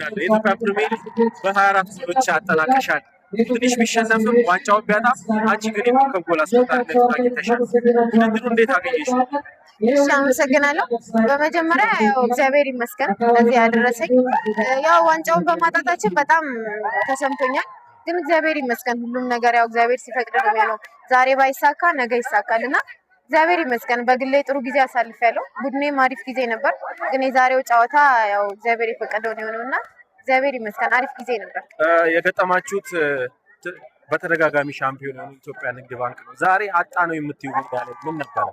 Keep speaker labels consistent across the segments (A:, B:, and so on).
A: አመሰግናለሁ። የኢትዮጵያ ፕሪሚየር ሊግ በ24 ጎሎች አጠናቀሻል። ትንሽ ቢሸነፍም ዋንጫውን ቢያጣም አንቺ ግን የኮከብ ጎል አስቆጣሪነት አግኝተሻል። ውድድሩ እንዴት አገኘሽው?
B: እሺ አመሰግናለሁ። በመጀመሪያ ያው እግዚአብሔር ይመስገን ለዚህ ያደረሰኝ። ያው ዋንጫውን በማጣታችን በጣም ተሰምቶኛል፣ ግን እግዚአብሔር ይመስገን ሁሉም ነገር ያው እግዚአብሔር ሲፈቅድ ነው የሚሆነው። ዛሬ ባይሳካ ነገ ይሳካልና እግዚአብሔር ይመስገን። በግሌ ጥሩ ጊዜ አሳልፌያለሁ። ቡድኔም አሪፍ ጊዜ ነበር፣ ግን የዛሬው ጨዋታ ያው እግዚአብሔር የፈቀደው ነው የሆነውና እግዚአብሔር ይመስገን አሪፍ ጊዜ ነበር።
A: የገጠማችሁት በተደጋጋሚ ሻምፒዮን የሆነው ኢትዮጵያ ንግድ ባንክ ነው። ዛሬ አጣ ነው የምትዩ ማለት ምን ነበር?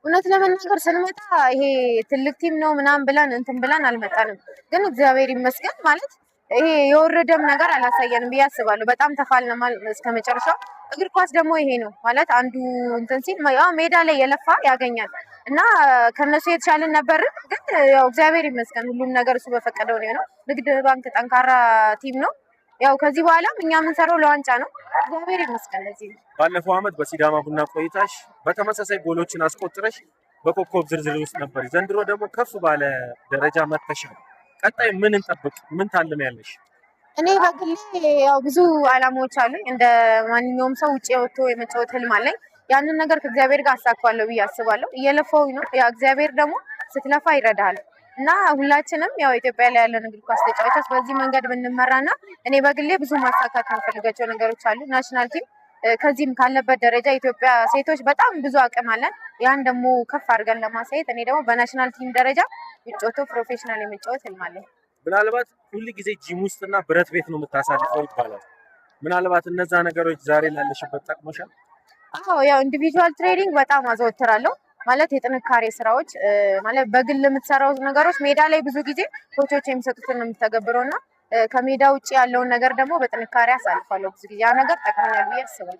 B: እውነት ለመናገር ስንመጣ ይሄ ትልቅ ቲም ነው ምናምን ብለን እንትን ብለን አልመጣንም፣ ግን እግዚአብሔር ይመስገን ማለት ይሄ የወረደም ነገር አላሳየንም ብዬ አስባለሁ። በጣም ተፋልነናል እስከ መጨረሻው። እግር ኳስ ደግሞ ይሄ ነው ማለት አንዱ እንትን ሲል ያው ሜዳ ላይ የለፋ ያገኛል እና ከነሱ የተሻለን ነበር፣ ግን ያው እግዚአብሔር ይመስገን ሁሉም ነገር እሱ በፈቀደው ነው የሆነው። ንግድ ባንክ ጠንካራ ቲም ነው። ያው ከዚህ በኋላም እኛ የምንሰራው ለዋንጫ ነው። እግዚአብሔር ይመስገን ለዚህ ነው።
A: ባለፈው ዓመት በሲዳማ ቡና ቆይታሽ በተመሳሳይ ጎሎችን አስቆጥረሽ በኮከብ ዝርዝር ውስጥ ነበር። ዘንድሮ ደግሞ ከፍ ባለ ደረጃ መጥተሻል። ቀጣይ ምን እንጠብቅ? ምን ታልሚያለሽ?
B: እኔ በግሌ ያው ብዙ አላማዎች አሉኝ። እንደ ማንኛውም ሰው ውጪ ወጥቶ የመጫወት ህልም አለኝ። ያንን ነገር ከእግዚአብሔር ጋር አሳካዋለሁ ብዬ አስባለሁ። እየለፋው ነው። ያው እግዚአብሔር ደግሞ ስትለፋ ይረዳሃል እና ሁላችንም ያው ኢትዮጵያ ላይ ያለን እግር ኳስ ተጫዋቾች በዚህ መንገድ ብንመራና እኔ በግሌ ብዙ ማሳካት የምፈልጋቸው ነገሮች አሉ። ናሽናል ቲም ከዚህም ካለበት ደረጃ ኢትዮጵያ ሴቶች በጣም ብዙ አቅም አለን። ያን ደግሞ ከፍ አድርገን ለማሳየት እኔ ደግሞ በናሽናል ቲም ደረጃ የሚጫወተው ፕሮፌሽናል የመጫወት ህልም አለኝ።
A: ምናልባት ሁሉ ጊዜ ጂም ውስጥና ብረት ቤት ነው የምታሳልፈው ይባላል። ምናልባት እነዛ ነገሮች ዛሬ ላለሽበት ጠቅሞሻል?
B: አዎ ያው ኢንዲቪጁዋል ትሬኒንግ በጣም አዘወትራለሁ። ማለት የጥንካሬ ስራዎች ማለት በግል የምትሰራው ነገሮች ሜዳ ላይ ብዙ ጊዜ ኮቾች የሚሰጡትን ነው የምትተገብረው እና ከሜዳ ውጭ ያለውን ነገር ደግሞ በጥንካሬ አሳልፋለሁ ብዙ ጊዜ። ያ ነገር ጠቅሞኛል ብዬ አስባለሁ።